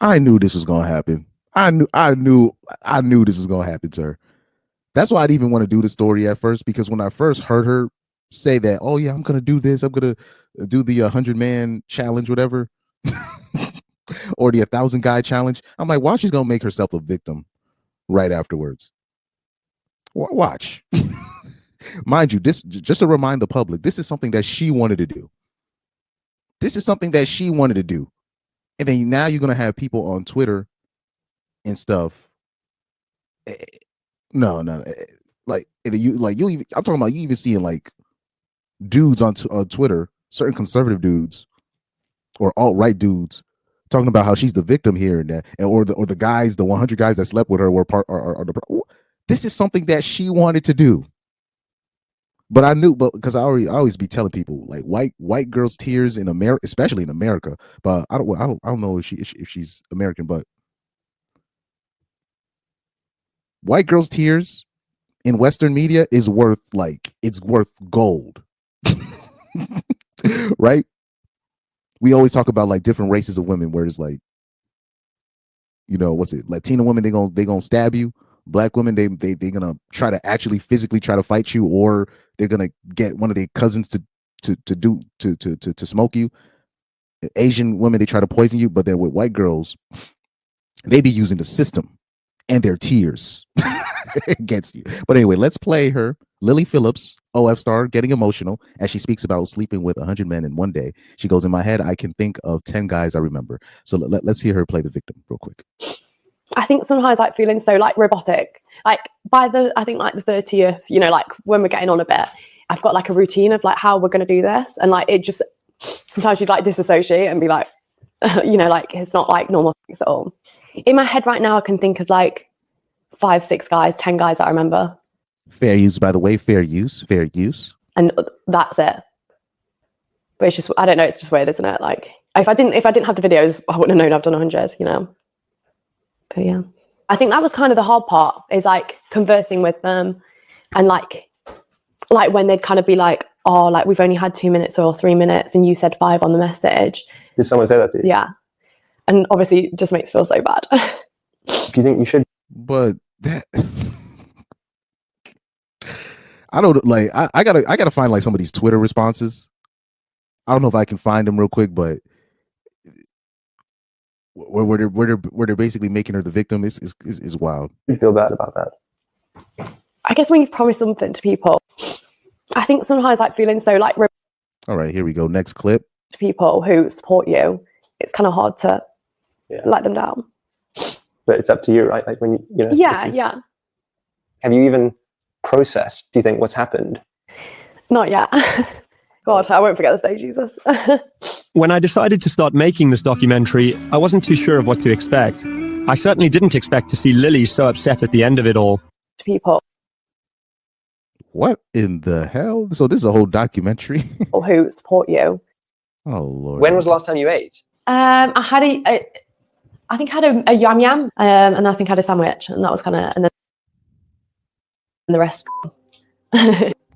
I knew this was gonna happen. I knew this was gonna happen to her. That's why I didn't even want to do the story at first, because when I first heard her say that, oh yeah, I'm gonna do this, I'm gonna do the 100-man challenge, whatever, or the 1,000 guy challenge, I'm like, watch, she's gonna make herself a victim right afterwards. Watch. Mind you, this, just to remind the public, this is something that she wanted to do. This is something that she wanted to do. And then now you're gonna have people on Twitter and stuff. No, like you even, I'm talking about, you even seeing like dudes on Twitter, certain conservative dudes or alt-right dudes, talking about how she's the victim here and that, or the guys, the 100 guys that slept with her were part are the. This is something that she wanted to do. But I knew, but because I always be telling people, like, white girls' tears in America, especially in America. But I don't know if she's American, but white girls' tears in Western media is worth, like, it's worth gold. Right? We always talk about like different races of women, where it's like, what's it? Latina women, they gonna stab you. Black women, they gonna try to actually physically try to fight you, or they're gonna get one of their cousins to smoke you. Asian women, they try to poison you. But then with white girls, they be using the system and their tears against you. But anyway, let's play her. Lily Phillips, OF star, getting emotional as she speaks about sleeping with 100 men in one day. She goes, in my head, I can think of 10 guys I remember. So let's hear her play the victim real quick. I think sometimes like feeling so like robotic, like by I think like the 30th, like when we're getting on a bit, I've got like a routine of like how we're going to do this. And like, it just, sometimes you'd like disassociate and be like, like it's not like normal things at all. In my head right now, I can think of like 5, 6 guys, 10 guys that I remember. Fair use, by the way, fair use. And that's it. But it's just, I don't know, it's just weird, isn't it? Like if I didn't have the videos, I wouldn't have known I've done 100, But yeah, I think that was kind of the hard part, is like conversing with them, and like when they'd kind of be like, oh, like we've only had 2 minutes or 3 minutes and you said 5 on the message. Did someone say that to you? Yeah. And obviously it just makes me feel so bad. Do you think you should? But that I don't like, I gotta find like some of these Twitter responses. I don't know if I can find them real quick, but where they're basically making her the victim is wild. You feel bad about that? I guess when you've promised something to people, I think sometimes like feeling so like all right, here we go. Next clip. To people who support you, it's kind of hard to let them down. But it's up to you, right? Like when you know. Yeah. Have you even processed, do you think, what's happened? Not yet. God, I won't forget this day, Jesus. When I decided to start making this documentary, I wasn't too sure of what to expect. I certainly didn't expect to see Lily so upset at the end of it all. People. What in the hell? So this is a whole documentary? Who support you. Oh, Lord. When was the last time you ate? I had I think I had a yum yum, and I think I had a sandwich, and that was kind of, and then the rest.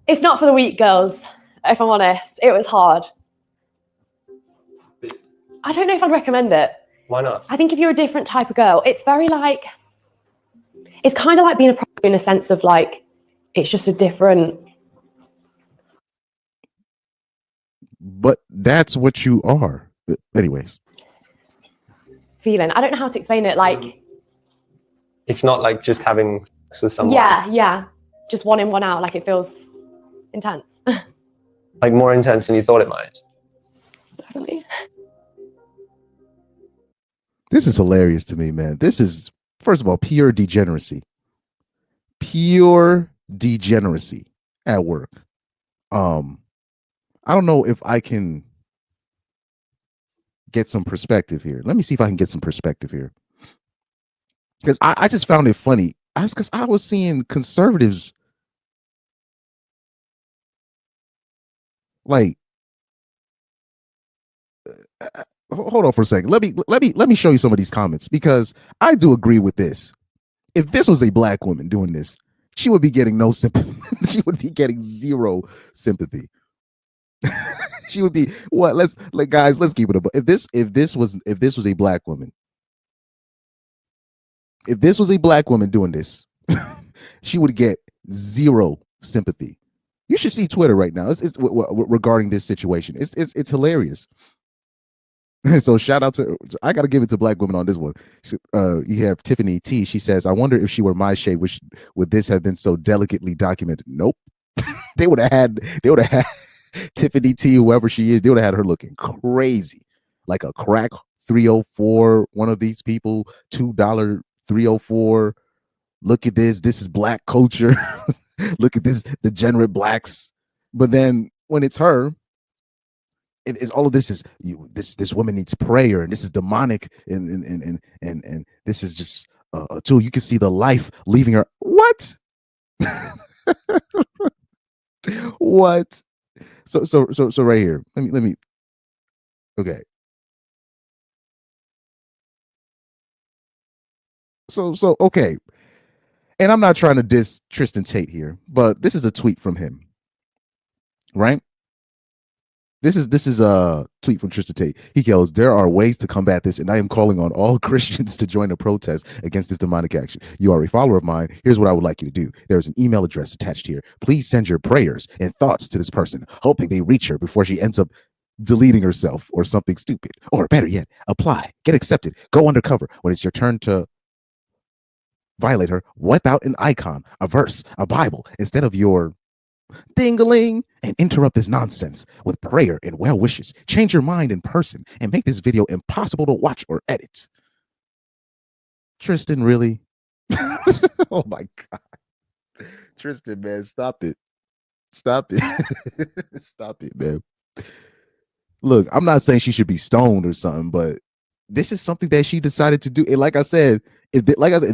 It's not for the weak, girls. If I'm honest, it was hard. I don't know if I'd recommend it. Why not? I think if you're a different type of girl, it's very like, it's kind of like being a prostitute in a sense of like, it's just a different. But that's what you are. Anyways. Feeling. I don't know how to explain it. Like, it's not like just having sex with someone. Yeah. Just one in, one out. Like it feels intense. Like more intense than you thought it might. Definitely. This is hilarious to me, man. This is, first of all, pure degeneracy. Pure degeneracy at work. I don't know if I can get some perspective here. Let me see if I can get some perspective here. Because I just found it funny. Because I was seeing conservatives like, hold on for a second. Let me show you some of these comments, because I do agree with this. If this was a black woman doing this, she would be getting no sympathy. She would be getting zero sympathy. She would be what? Let's keep it up. If this was a black woman If this was a black woman doing this, she would get zero sympathy. You should see Twitter right now. It's regarding this situation. It's hilarious. So shout out to, I got to give it to black women on this one. You have Tiffany T. She says, I wonder if she were my shade, would this have been so delicately documented? Nope. they would have had Tiffany T, whoever she is, they would have had her looking crazy. Like a crack 304, one of these people, $2 304. Look at this. This is black culture. Look at this, degenerate blacks. But then when it's her, it's all of this is this woman needs prayer, and this is demonic, and this is just a tool. You can see the life leaving her. What? What? So right here. Let me. Okay. So okay. And I'm not trying to diss Tristan Tate here, but this is a tweet from him. Right? This is a tweet from Tristan Tate. He goes, there are ways to combat this, and I am calling on all Christians to join a protest against this demonic action. You are a follower of mine. Here's what I would like you to do. There's an email address attached here. Please send your prayers and thoughts to this person, hoping they reach her before she ends up deleting herself or something stupid. Or better yet, apply, get accepted, go undercover. When it's your turn to violate her, wipe out an icon, a verse, a Bible, instead of your ding-a-ling, and interrupt this nonsense with prayer and well wishes. Change your mind in person and make this video impossible to watch or edit. Tristan, really? Oh my God. Tristan, man, stop it. Stop it. Stop it, man. Look, I'm not saying she should be stoned or something, but this is something that she decided to do. And like I said, if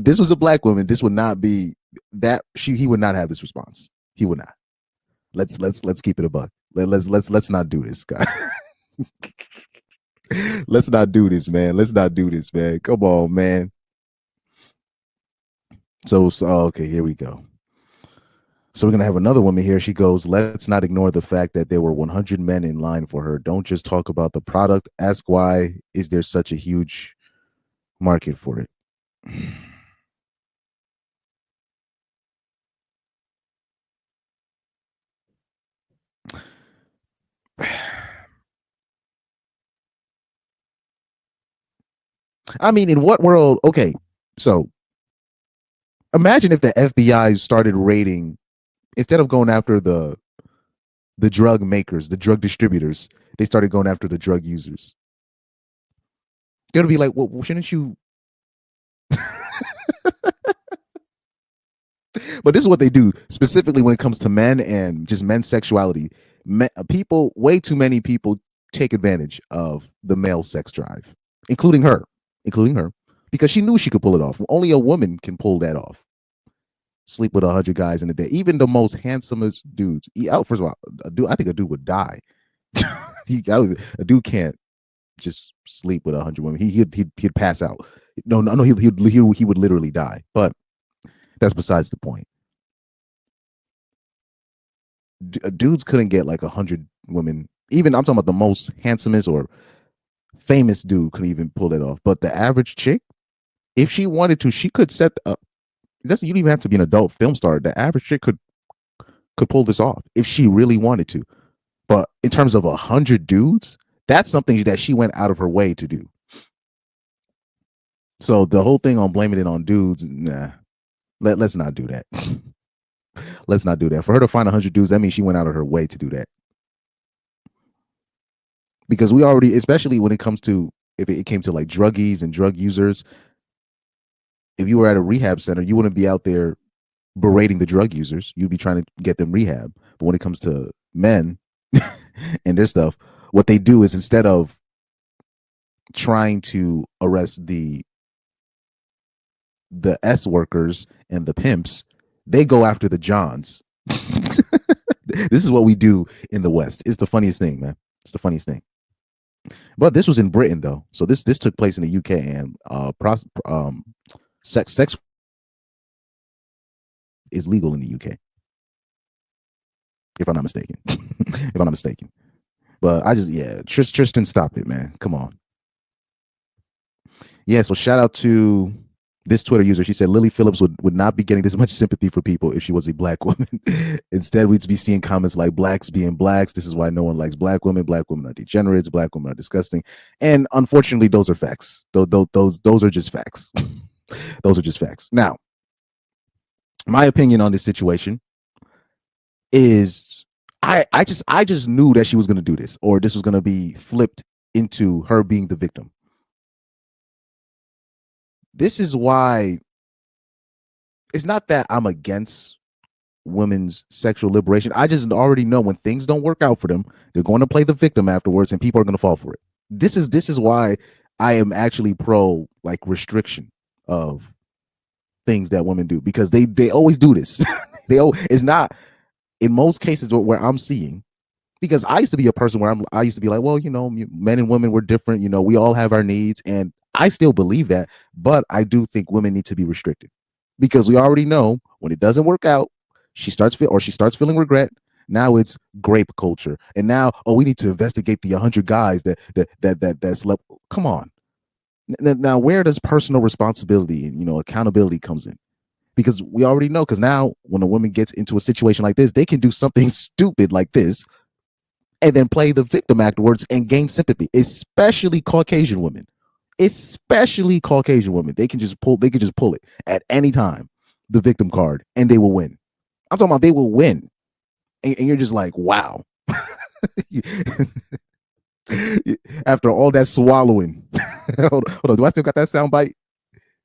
this was a black woman, this would not be that he would not have this response. He would not. Let's keep it a buck. Let's not do this, guy. Let's not do this, man. Let's not do this, man. Come on, man. So okay, here we go. So we're gonna have another woman here. She goes, let's not ignore the fact that there were 100 men in line for her. Don't just talk about the product. Ask why is there such a huge market for it. I mean, in what world? Okay, so imagine if the FBI started raiding, instead of going after the drug makers, the drug distributors, they started going after the drug users. They'll be like, well, shouldn't you? But this is what they do, specifically when it comes to men and just men's sexuality. Way too many people take advantage of the male sex drive, including her, because she knew she could pull it off. Only a woman can pull that off. Sleep with 100 guys in a day, even the most handsomest dudes. First of all, I think a dude would die. A dude can't just sleep with 100 women. He'd pass out. No, he would literally die. But that's besides the point. Dudes couldn't get like 100 women. Even I'm talking about the most handsomest or famous dude couldn't even pull it off. But the average chick, if she wanted to, she could set up. You don't even have to be an adult film star. The average chick could pull this off if she really wanted to. But in terms of 100 dudes, that's something that she went out of her way to do. So the whole thing on blaming it on dudes, nah. Let's not do that. Let's not do that. For her to find 100 dudes, that means she went out of her way to do that. Because we already, especially when it comes to, if it came to like druggies and drug users, if you were at a rehab center, you wouldn't be out there berating the drug users. You'd be trying to get them rehab. But when it comes to men and their stuff, what they do is, instead of trying to arrest the S workers and the pimps, they go after the Johns. This is what we do in the West. It's the funniest thing, man. It's the funniest thing. But this was in Britain, though. So this took place in the UK, and sex is legal in the UK, if I'm not mistaken. If I'm not mistaken. But Tristan, stop it, man. Come on. Yeah, so shout out to This Twitter user, she said Lily Phillips would not be getting this much sympathy for people if she was a black woman. Instead, we'd be seeing comments like blacks being blacks. This is why no one likes black women. Black women are degenerates. Black women are disgusting. And unfortunately, those are facts. Those are just facts. Those are just facts. Now, my opinion on this situation is I just knew that she was going to do this, or this was going to be flipped into her being the victim. This is why it's not that I'm against women's sexual liberation. I just already know when things don't work out for them, they're going to play the victim afterwards, and people are going to fall for it. This is why I am actually pro like restriction of things that women do, because they always do this. It's not in most cases where I'm seeing, because I used to be a person where I used to be like, well, men and women were different. We all have our needs, and I still believe that, but I do think women need to be restricted, because we already know when it doesn't work out, she starts feeling regret. Now it's grape culture, and now we need to investigate the 100 guys that slept. Come on, now where does personal responsibility and accountability comes in? Because we already know, because now when a woman gets into a situation like this, they can do something stupid like this and then play the victim afterwards and gain sympathy, especially Caucasian women. They can just pull it at any time, the victim card, and they will win. I'm talking about they will win. And you're just like, wow. After all that swallowing. Hold on, do I still got that sound bite?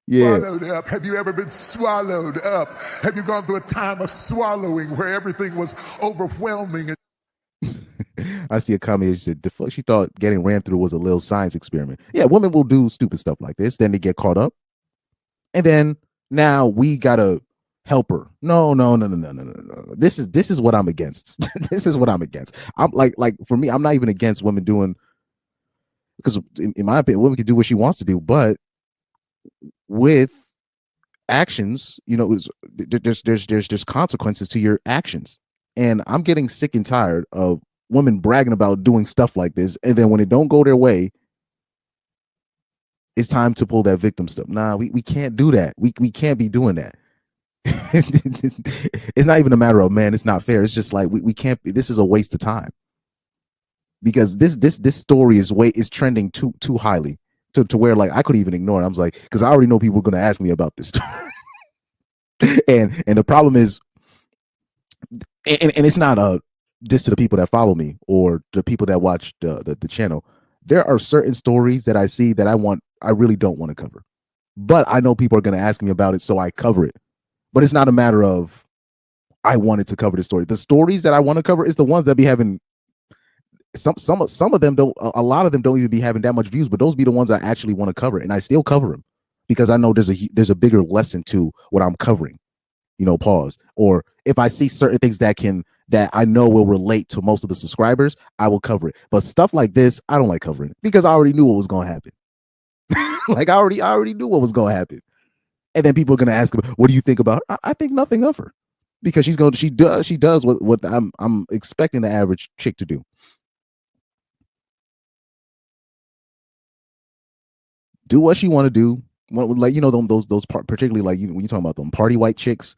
Yeah. Swallowed up. Have you ever been swallowed up? Have you gone through a time of swallowing where everything was overwhelming? I see a comment that said she thought getting ran through was a little science experiment. Yeah, women will do stupid stuff like this, then they get caught up, and then now we gotta help her. No. This is what I'm against. This is what I'm against. I'm like for me, I'm not even against women doing, because in my opinion, women can do what she wants to do, but with actions, there's consequences to your actions. And I'm getting sick and tired of women bragging about doing stuff like this, and then when it don't go their way, it's time to pull that victim stuff. Nah, we can't do that. We can't be doing that. It's not even a matter of, man, it's not fair. It's just like we can't be. This is a waste of time, because this story is trending too highly to where like I couldn't even ignore it. I was like, because I already know people are going to ask me about this story. and the problem is, and it's not a diss to the people that follow me or the people that watch the channel. There are certain stories that I see that I really don't want to cover, but I know people are going to ask me about it, so I cover it. But it's not a matter of I wanted to cover the story. The stories that I want to cover is the ones that be having some of them don't. A lot of them don't even be having that much views, but those be the ones I actually want to cover, and I still cover them because I know there's a bigger lesson to what I'm covering. Pause. Or if I see certain things that I know will relate to most of the subscribers, I will cover it. But stuff like this, I don't like covering it because I already knew what was going to happen. Like I already knew what was going to happen. And then people are going to ask, what do you think about her? I think nothing of her, because she does what I'm expecting the average chick to do. Do what she want to do. Like, those particularly like when you talking about them party white chicks,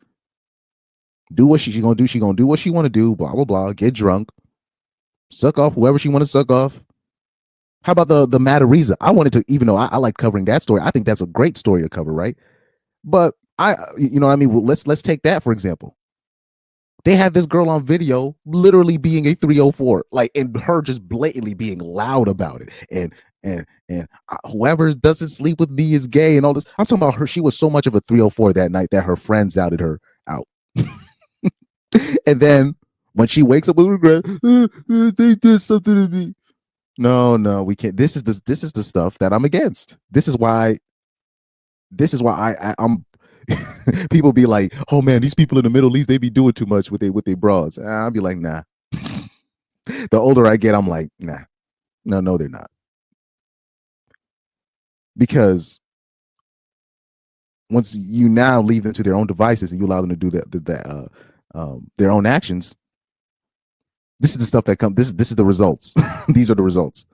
do what she's gonna do. She gonna do what she want to do. Blah blah blah. Get drunk, suck off whoever she want to suck off. How about the Matarisa? I wanted to, even though I like covering that story, I think that's a great story to cover, right? But what I mean. Well, let's take that for example. They had this girl on video literally being a 304, like, and her just blatantly being loud about it, and whoever doesn't sleep with me is gay and all this. I'm talking about her. She was so much of a 304 that night that her friends outed her out. And then when she wakes up with regret, they did something to me. No, we can't. This is the stuff that I'm against. This is why I'm people be like, oh man, these people in the Middle East, they be doing too much with their broads. I'll be like, nah. The older I get, I'm like, nah. No, they're not. Because once you now leave them to their own devices and you allow them to do their own actions, this is the stuff that comes. This is the results. These are the results.